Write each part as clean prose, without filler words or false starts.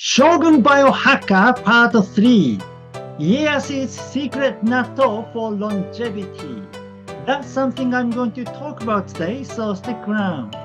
Shogun Biohacker Part 3 Ieyasu's Secret Natto for Longevity. That's something I'm going to talk about today, so stick around.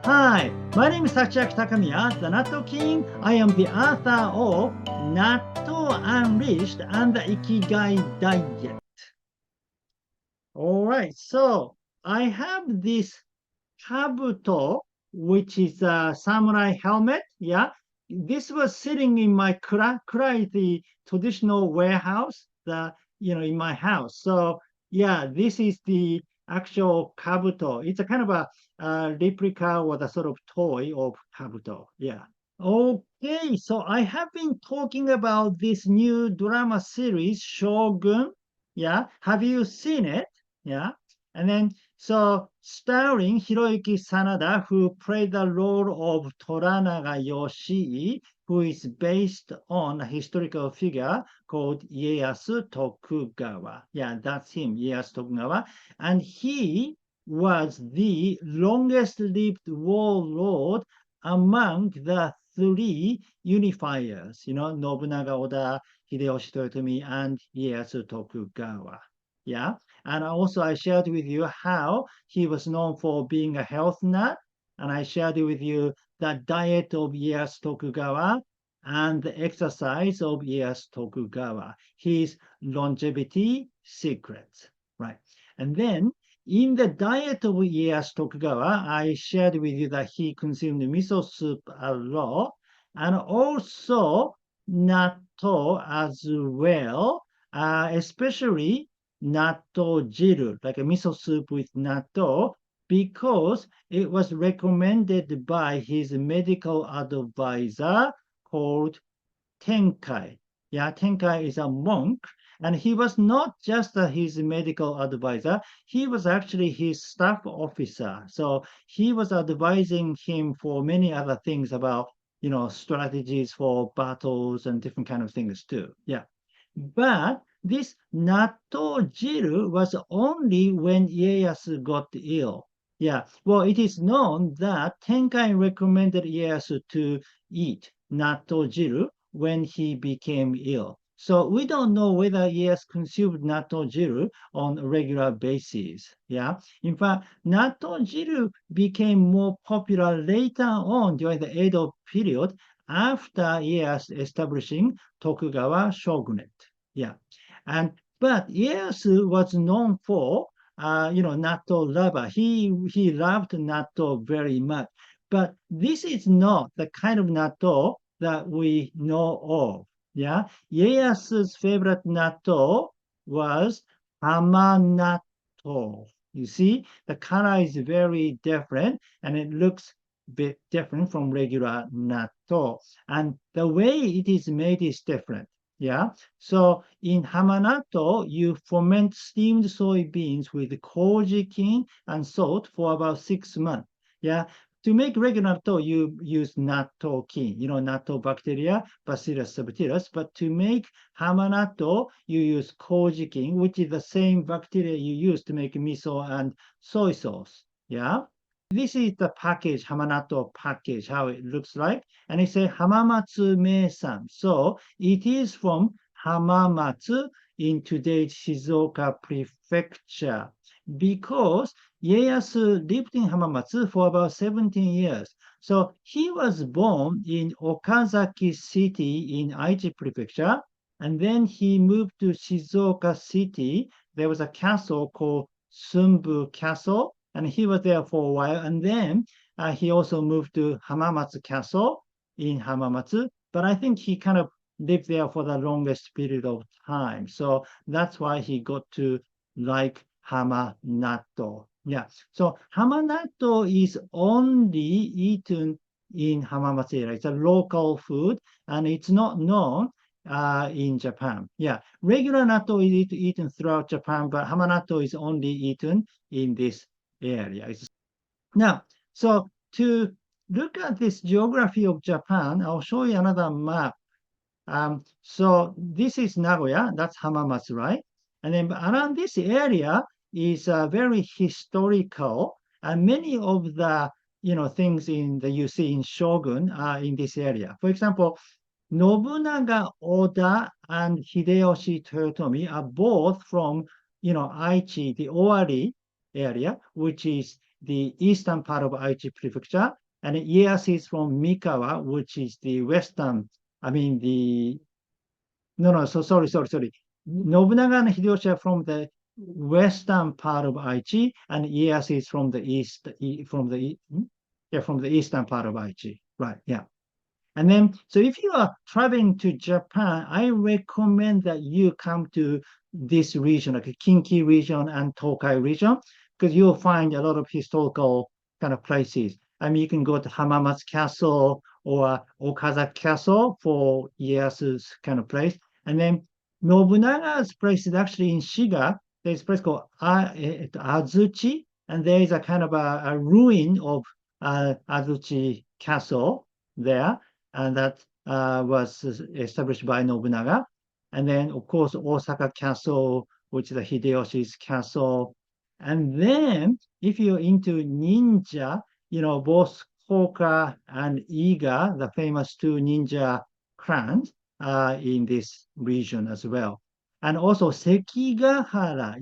Hi, my name is Tachiaki Takamiya, the Natto King. I am the author of Natto Unleashed and the Ikigai Diet. Alright, so I have this Kabuto, which is a samurai helmet. Yeah, this was sitting in my Kura. Kura is the traditional warehouse, in my house. So yeah, this is the actual Kabuto. It's a kind of a replica or the sort of toy of Kabuto. Yeah. Okay, so I have been talking about this new drama series, Shogun. Yeah, have you seen it? Yeah. And then, so starring Hiroyuki Sanada, who played the role of Toranaga Yoshii, who is based on a historical figure called Ieyasu Tokugawa. Yeah, that's him, Ieyasu Tokugawa. And he was the longest lived warlord among the three unifiers, Nobunaga, Oda, Hideyoshi Toyotomi, and Ieyasu Tokugawa. Yeah. And also I shared with you how he was known for being a health nut. And I shared with you the diet of Ieyasu Tokugawa and the exercise of Ieyasu Tokugawa, his longevity secrets, right? And then in the diet of Ieyasu Tokugawa, I shared with you that he consumed miso soup a lot and also natto as well, especially natto jiru, like a miso soup with natto, because it was recommended by his medical advisor called Tenkai. Yeah, Tenkai is a monk, and he was not just his medical advisor, he was actually his staff officer. So he was advising him for many other things about, strategies for battles and different kind of things too. Yeah. But this natto jiru was only when Ieyasu got ill. Yeah, well, it is known that Tenkai recommended Ieyasu to eat natto jiru when he became ill. So we don't know whether Ieyasu consumed natto jiru on a regular basis. Yeah, in fact, natto jiru became more popular later on during the Edo period after Ieyasu establishing Tokugawa shogunate. Yeah, but Ieyasu was known for natto lover. He loved natto very much. But this is not the kind of natto that we know of. Yeah, Ieyasu's favorite natto was Hamanatto. You see, the color is very different and it looks a bit different from regular natto. And the way it is made is different. Yeah, so in Hamanatto, you ferment steamed soybeans with kojikin and salt for about 6 months. Yeah, to make regular natto, you use nattokin, natto bacteria, Bacillus subtilis. But to make Hamanatto, you use kojikin, which is the same bacteria you use to make miso and soy sauce. Yeah. This is the package, Hamanatto package, how it looks like. And it says Hamamatsu Meisan. So it is from Hamamatsu in today's Shizuoka prefecture. Because Ieyasu lived in Hamamatsu for about 17 years. So he was born in Okazaki City in Aichi prefecture. And then he moved to Shizuoka City. There was a castle called Sumbu Castle. And he was there for a while. And then he also moved to Hamamatsu Castle in Hamamatsu. But I think he kind of lived there for the longest period of time. So that's why he got to like Hamanatto. Yeah. So Hamanatto is only eaten in Hamamatsu area. It's a local food and it's not known in Japan. Yeah. Regular natto is eaten throughout Japan, but Hamanatto is only eaten in this area. Now, so to look at this geography of Japan, I'll show you another map. So this is Nagoya, that's Hamamatsu, right? And then around this area is very historical, and many of the things in that you see in Shogun are in this area. For example, Nobunaga Oda and Hideyoshi Toyotomi are both from, Aichi, the Owari area, which is the eastern part of Aichi Prefecture, and Ieyasu is from Mikawa, which is the western, I mean, no, no, so sorry. Nobunaga and Hideyoshi are from the western part of Aichi, and Ieyasu is from the east, from the eastern part of Aichi. Right, yeah. And then, so if you are traveling to Japan, I recommend that you come to this region, like the Kinki region and Tokai region, because you'll find a lot of historical kind of places. I mean, you can go to Hamamatsu Castle or Okaza Castle for Ieyasu's kind of place. And then Nobunaga's place is actually in Shiga. There's a place called Azuchi, and there is a kind of a ruin of Azuchi Castle there, and that was established by Nobunaga. And then, of course, Osaka Castle, which is the Hideyoshi's castle. And then, if you're into ninja, both Koka and Iga, the famous two ninja clans, in this region as well. And also Sekigahara,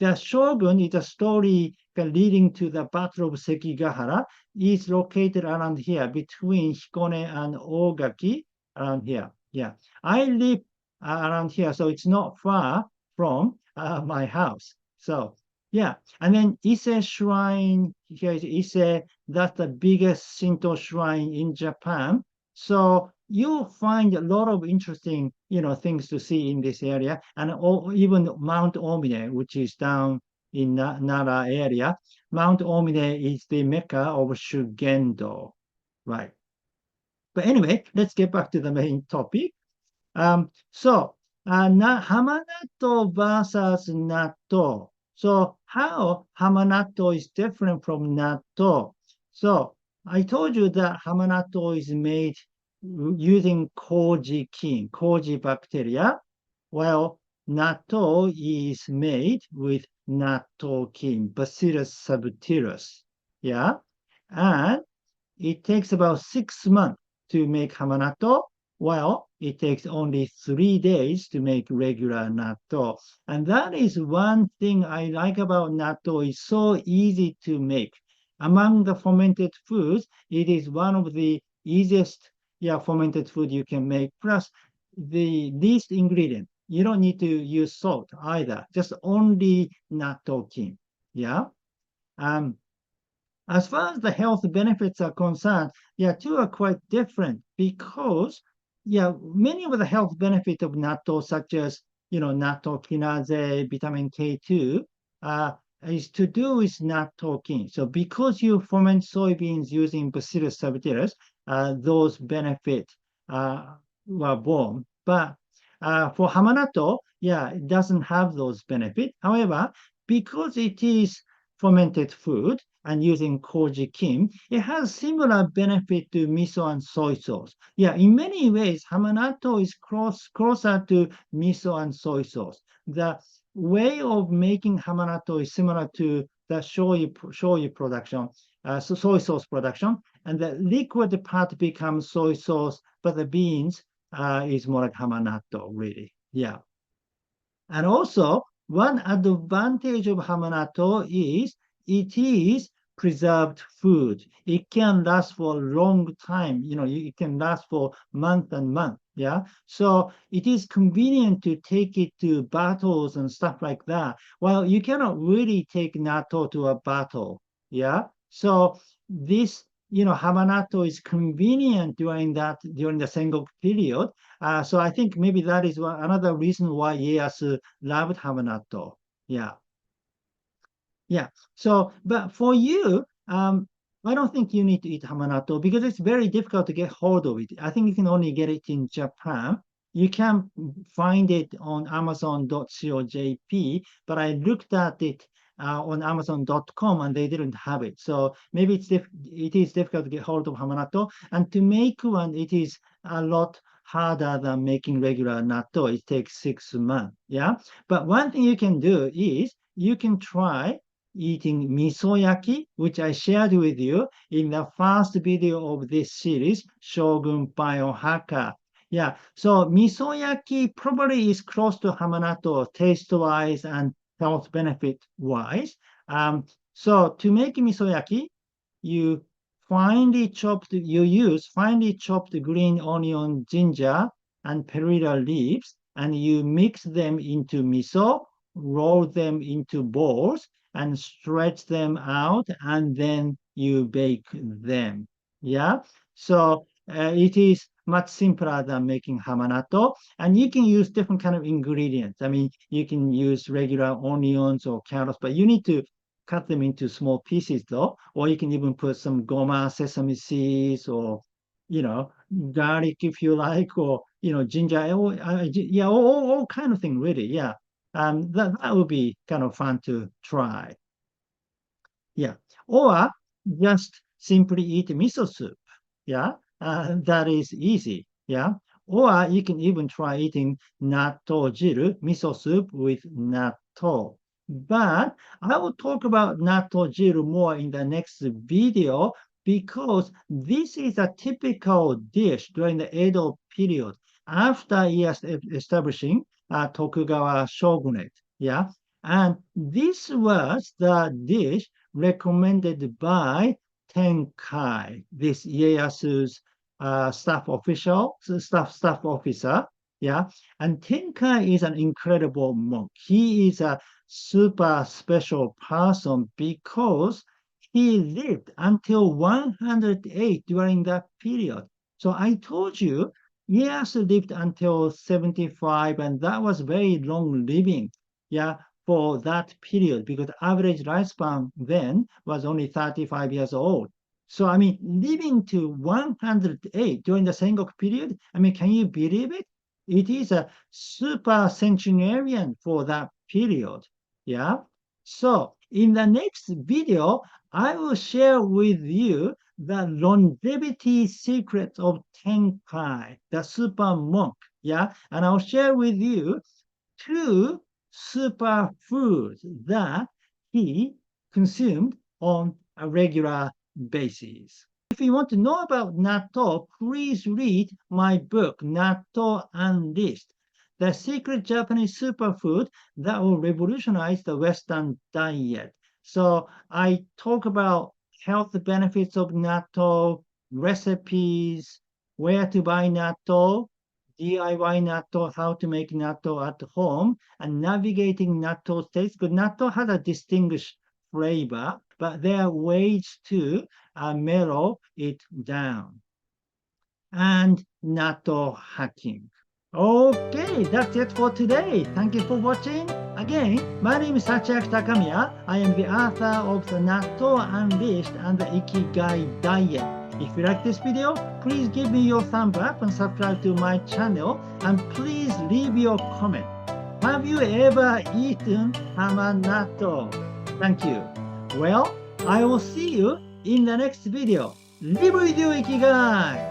the Shogun is a story leading to the Battle of Sekigahara, is located around here between Hikone and Ogaki, around here. Yeah, I live around here, so it's not far from my house. So yeah, and then Ise Shrine, here is Ise, that's the biggest Shinto shrine in Japan. So you'll find a lot of interesting, things to see in this area, and even Mount Omine, which is down in Nara area. Mount Omine is the Mecca of Shugendo, right? But anyway, let's get back to the main topic. So, Hamanatto versus Natto. So, how Hamanatto is different from Natto? So, I told you that Hamanatto is made using koji bacteria, while natto is made with nattokin, Bacillus subtilis. Yeah. And it takes about 6 months to make Hamanatto, while it takes only 3 days to make regular natto. And that is one thing I like about natto. It's so easy to make. Among the fermented foods, it is one of the easiest, fermented food you can make. Plus, the least ingredient. You don't need to use salt either. Just only nattokin. Yeah. Um, as far as the health benefits are concerned, two are quite different because, many of the health benefits of natto, such as, natto kinase, vitamin K2, is to do with nattokin. So because you ferment soybeans using Bacillus subtilis, those benefits were born. But for Hamanatto, it doesn't have those benefits. However, because it is fermented food, and using koji kim, it has similar benefit to miso and soy sauce. Yeah, in many ways, Hamanatto is closer to miso and soy sauce. The way of making Hamanatto is similar to the shoyu production, so soy sauce production, and the liquid part becomes soy sauce, but the beans is more like Hamanatto, really. Yeah. And also, one advantage of Hamanatto is it is preserved food. It can last for a long time. It can last for month and month. Yeah. So it is convenient to take it to battles and stuff like that. Well, you cannot really take natto to a battle. Yeah. So this, Hamanatto is convenient during the Sengoku period. So I think maybe that is another reason why Ieyasu loved Hamanatto. Yeah. Yeah. So, but for you, I don't think you need to eat Hamanatto because it's very difficult to get hold of it. I think you can only get it in Japan. You can find it on Amazon.co.jp, but I looked at it on Amazon.com and they didn't have it. So maybe it is difficult to get hold of Hamanatto. And to make one, it is a lot harder than making regular natto. It takes 6 months. Yeah. But one thing you can do is you can try eating Miso Yaki, which I shared with you in the first video of this series, Shogun Biohacker. Yeah. So Miso Yaki probably is close to Hamanatto taste-wise and health benefit-wise. So to make Miso Yaki, you you use finely chopped green onion, ginger, and perilla leaves, and you mix them into miso, roll them into balls, and stretch them out, and then you bake them. Yeah. So it is much simpler than making hamanatto, and you can use different kind of ingredients. I mean, you can use regular onions or carrots, but you need to cut them into small pieces though, or you can even put some goma, sesame seeds, or garlic if you like, or ginger, yeah, all kind of thing really. Yeah, that would be kind of fun to try. Yeah, or just simply eat miso soup. Yeah, that is easy. Yeah, or you can even try eating natto jiru, miso soup with natto. But I will talk about natto jiru more in the next video because this is a typical dish during the Edo period after establishing Tokugawa shogunate. Yeah, and this was the dish recommended by Tenkai, this Ieyasu's staff officer. Yeah, and Tenkai is an incredible monk. He is a super special person because he lived until 108 during that period. So I told you, Ieyasu lived until 75, and that was very long living. Yeah, for that period because average lifespan then was only 35 years old. So, I mean, living to 108 during the Sengoku period, I mean, can you believe it? It is a super centenarian for that period. Yeah. So, in the next video, I will share with you the longevity secrets of Tenkai, the super monk. Yeah. And I'll share with you two superfoods that he consumed on a regular basis. If you want to know about natto, please read my book, Natto Unleashed, the secret Japanese superfood that will revolutionize the Western diet. So I talk about health benefits of natto, recipes, where to buy natto, DIY natto, how to make natto at home, and navigating natto's taste. Because natto has a distinguished flavor, but there are ways to mellow it down. And natto hacking. Okay, that's it for today. Thank you for watching. Again, my name is Hachiaki Takamiya. I am the author of the Natto Unleashed and the Ikigai Diet. If you like this video, please give me your thumb up and subscribe to my channel. And please leave your comment. Have you ever eaten Hamanatto? Thank you. Well, I will see you in the next video. Live with your Ikigai!